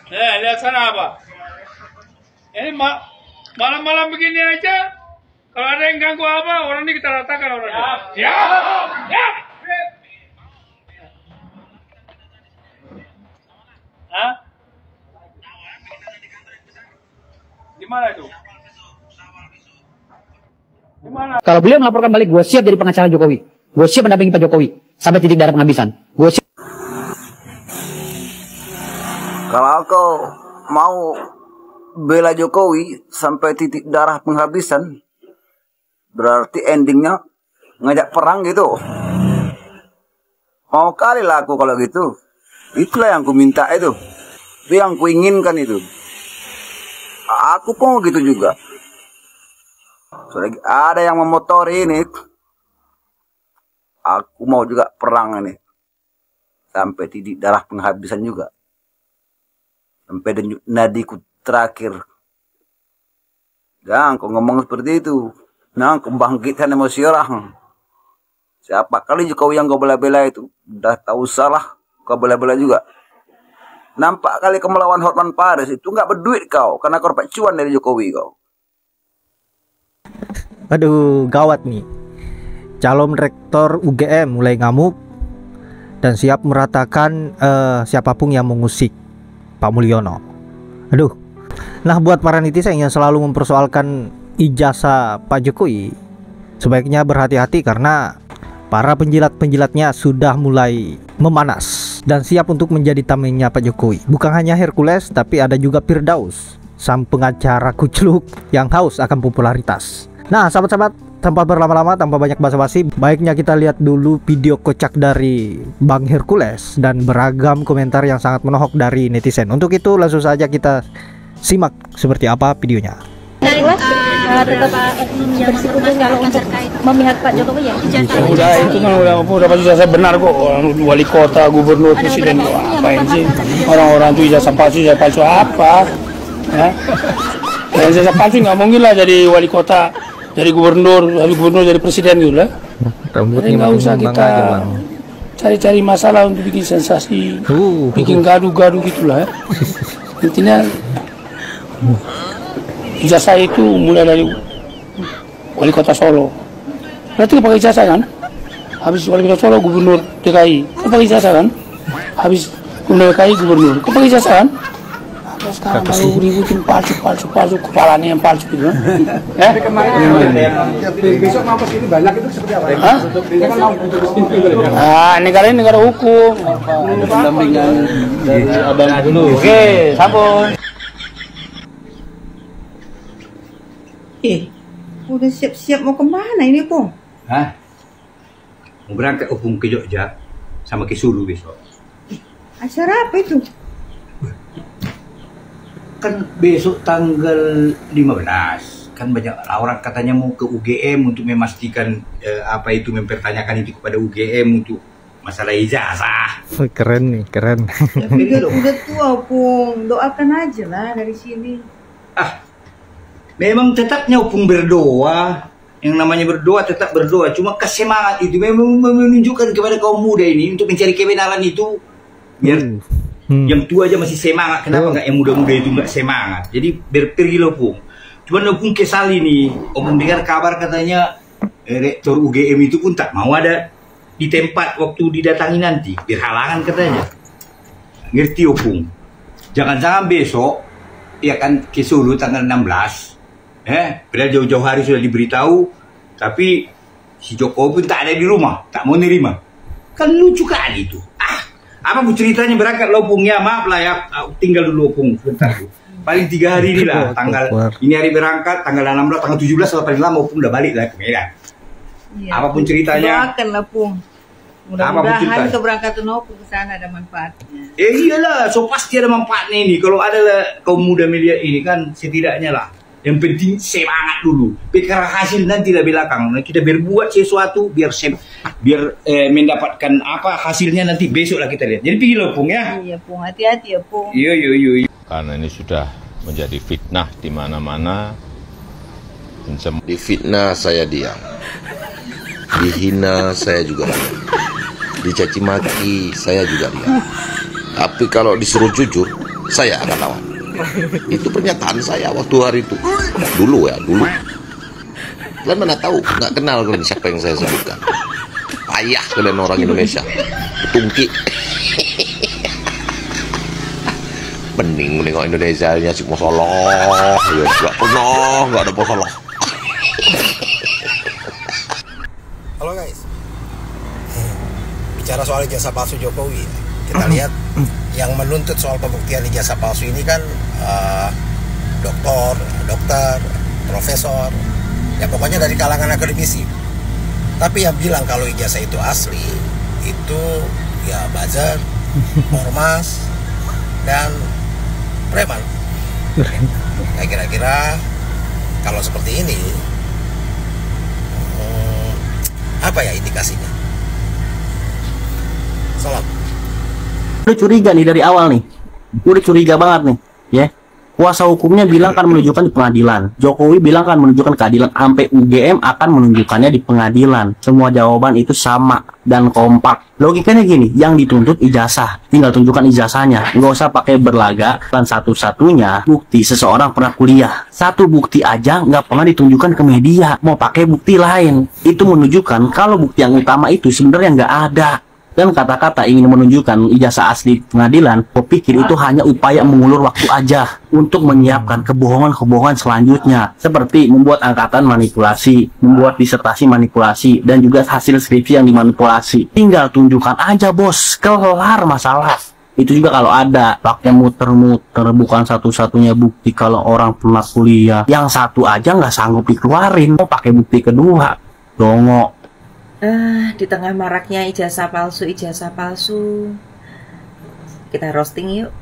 Lihat sana apa? Ini malam-malam begini aja, kalau ada yang ganggu apa, orang ini kita ratakan orang ini. Siap. Hah? Di mana itu? Di mana? Kalau beliau melaporkan balik, gue siap jadi pengacara Jokowi. Gue siap mendampingi Pak Jokowi sampai titik darah penghabisan. Gue siap. Kalau kau mau bela Jokowi sampai titik darah penghabisan, berarti endingnya ngajak perang gitu. Mau kali lah aku kalau gitu. Itulah yang ku minta itu. Itu yang ku inginkan itu. Aku pun gitu juga. Soalnya ada yang memotori ini. Aku mau juga perang ini. Sampai titik darah penghabisan juga. Sampai nadiku terakhir. Jangan kau ngomong seperti itu. Nah, kau bangkitkan emosi orang. Siapa kali Jokowi yang kau bela-bela itu. Udah tahu salah. Kau bela-bela juga. Nampak kali kau melawan Hotman Paris. Itu nggak berduit kau. Karena kau dapat cuan dari Jokowi kau. Aduh, gawat nih. Calon rektor UGM mulai ngamuk dan siap meratakan siapapun yang mengusik Pak Mulyono. Aduh. Nah, buat para netizen yang selalu mempersoalkan ijazah Pak Jokowi, sebaiknya berhati-hati karena para penjilat-penjilatnya sudah mulai memanas dan siap untuk menjadi tamengnya Pak Jokowi. Bukan hanya Hercules, tapi ada juga Firdaus, sang pengacara kucluk yang haus akan popularitas. Nah, sahabat-sahabat, tanpa berlama-lama, tanpa banyak basa-basi, baiknya kita lihat dulu video kocak dari Bang Hercules dan beragam komentar yang sangat menohok dari netizen. Untuk itu langsung saja kita simak seperti apa videonya. Tetap bersikukuh kalau untuk memihak Pak Jokowi ya. Udah itu kan udah pasti ijazah benar kok. Wali kota, gubernur, presiden kok apain sih? Orang-orang tuh ijazah palsu apa? Ya? Ijazah palsu nggak mungkin lah jadi wali kota, jadi gubernur, jadi presiden gitu lah. Jadi nggak usah kita cari-cari masalah untuk bikin sensasi, bikin gaduh-gaduh gitulah. Intinya ijazah itu mulai dari wali kota Solo. Berarti pakai ijazah kan? Habis wali kota Solo gubernur DKI, pakai ijazah kan? Habis gubernur DKI gubernur, pakai ijazah kan? Sekarang baru ributin palsu, kepalanya yang palsu gitu. Besok mau kesini banyak itu seperti apa? Negara ini negara hukum. Pendampingan dari abang dulu. Oke, sabun. Udah siap-siap mau kemana ini, Pung? Hah? Mau berangkat Opung ke Jogja sama ke Sulu besok. Acara apa itu? Kan besok tanggal 15. Kan banyak orang katanya mau ke UGM untuk memastikan apa itu, mempertanyakan itu kepada UGM untuk masalah ijazah. Keren nih, keren. Ya, udah tua, Pung. Doakan aja lah dari sini. Memang tetapnya Opung berdoa. Yang namanya berdoa tetap berdoa. Cuma kesemangat itu memang menunjukkan kepada kaum muda ini untuk mencari kebenaran itu. Biar yang tua aja masih semangat. Kenapa nggak yang muda-muda itu nggak semangat? Jadi pergi Opung. Cuma Opung kesal ini. Opung dengar kabar katanya rektor UGM itu pun tak mau ada di tempat waktu didatangi nanti. Berhalangan katanya. Ngerti Opung? Jangan-jangan besok ya kan ke Solo tanggal 16. Padahal jauh-jauh hari sudah diberitahu, tapi si Jokowi pun tak ada di rumah, tak mau nerima. Kan lucu kali itu. Apa bu ceritanya berangkat Opung ya? Maaf lah ya, tinggal dulu Opung sebentar. Paling 3 hari ini lah, ini hari berangkat, tanggal 16, tanggal 17 atau paling lama Opung udah balik lah ke Medan. Iya, apapun ceritanya. Doakan lah, Pung. Mudah-mudahan keberangkatan Opung ke sana ada manfaatnya. Iyalah, so pasti ada manfaatnya ini. Kalau ada kaum muda media ini kan setidaknya lah. Yang penting semangat dulu. Pikir hasil nanti lah belakang. Kita berbuat sesuatu biar mendapatkan apa hasilnya nanti besok lah kita lihat. Jadi pergi loh Pung ya. Iya Pung, hati-hati ya Pung. Iya. Karena ini sudah menjadi fitnah di mana-mana. Difitnah saya diam. Dihina saya juga diam. Dicaci maki saya juga diam. Tapi kalau disuruh jujur, saya akan lawan. Itu pernyataan saya waktu hari itu. Dulu. Kalian mana tahu, nggak kenal kalian siapa yang saya sebutkan. Payah kalian orang Indonesia. Tungki. Bening menengok Indonesia nya si masalah. Ya, nggak ada masalah. Halo guys. Bicara soal ijazah palsu Jokowi, kita lihat yang menuntut soal pembuktian ijazah palsu ini kan dokter, profesor, ya pokoknya dari kalangan akademisi. Tapi yang bilang kalau ijazah itu asli, itu ya buzzer, ormas, dan preman. Nah, kira-kira kalau seperti ini, apa ya indikasinya? Salam. Udah curiga nih dari awal nih, udah curiga banget nih, ya. Kuasa hukumnya bilang kan menunjukkan di pengadilan, Jokowi bilang kan menunjukkan keadilan, sampai UGM akan menunjukkannya di pengadilan. Semua jawaban itu sama dan kompak. Logikanya gini, yang dituntut ijazah, tinggal tunjukkan ijazahnya, nggak usah pakai berlaga. Dan satu-satunya bukti seseorang pernah kuliah, satu bukti aja nggak pernah ditunjukkan ke media, mau pakai bukti lain, itu menunjukkan kalau bukti yang utama itu sebenarnya nggak ada. Dan kata-kata ingin menunjukkan ijazah asli pengadilan, gue pikir itu hanya upaya mengulur waktu aja untuk menyiapkan kebohongan-kebohongan selanjutnya, seperti membuat angkatan manipulasi, membuat disertasi manipulasi, dan juga hasil skripsi yang dimanipulasi. Tinggal tunjukkan aja bos, kelar masalah. Itu juga kalau ada, pakai muter-muter, bukan satu-satunya bukti kalau orang pernah kuliah. Yang satu aja nggak sanggup dikeluarin, mau pakai bukti kedua, dongok. Di tengah maraknya ijazah palsu, kita roasting yuk.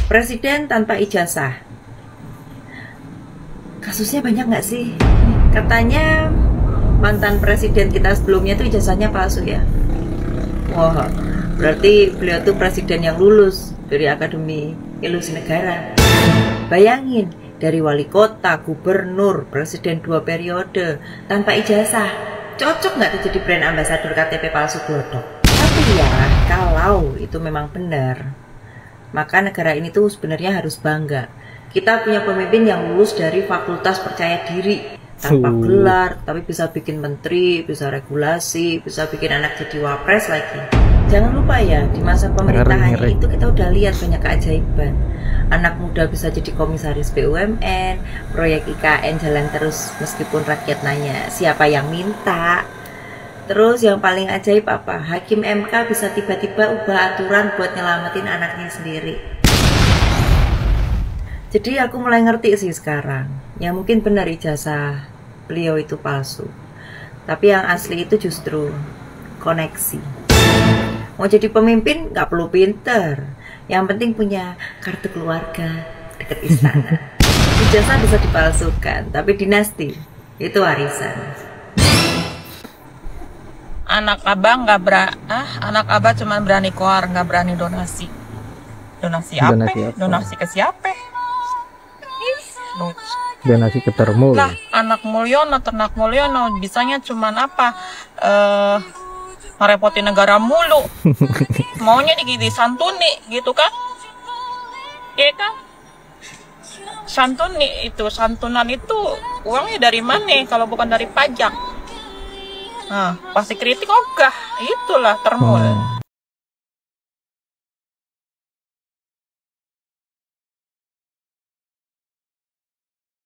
Presiden tanpa ijazah. Kasusnya banyak nggak sih? Katanya mantan presiden kita sebelumnya tuh ijazahnya palsu ya. Wah, berarti beliau tuh presiden yang lulus dari Akademi Ilusi Negara. Bayangin, dari wali kota, gubernur, presiden 2 periode tanpa ijazah. Cocok nggak tuh jadi brand ambassador KTP palsu glodok? Tapi ya, kalau itu memang benar, maka negara ini tuh sebenarnya harus bangga. Kita punya pemimpin yang lulus dari fakultas percaya diri, tanpa gelar, tapi bisa bikin menteri, bisa regulasi, bisa bikin anak jadi wapres lagi. Jangan lupa ya, di masa pemerintahannya itu kita udah lihat banyak keajaiban. Anak muda bisa jadi komisaris BUMN, proyek IKN jalan terus meskipun rakyat nanya siapa yang minta. Terus yang paling ajaib apa? Hakim MK bisa tiba-tiba ubah aturan buat nyelamatin anaknya sendiri. Jadi aku mulai ngerti sih sekarang, ya mungkin benar ijazah beliau itu palsu, tapi yang asli itu justru koneksi. Mau jadi pemimpin nggak perlu pinter, yang penting punya kartu keluarga deket istana. Ijazah bisa dipalsukan, tapi dinasti itu warisan. Anak abah anak abah cuma berani koar, nggak berani donasi. Donasi apa? Donasi ke siapa? Donasi ke Termul. Lah, anak Mulyono, ternak Mulyono, bisanya cuman apa? Ngerepotin negara mulu. Maunya disantuni gitu kan? Iya kan? Santunan itu uangnya dari mana kalau bukan dari pajak? Nah, pasti kritik ogah. Itulah Termul.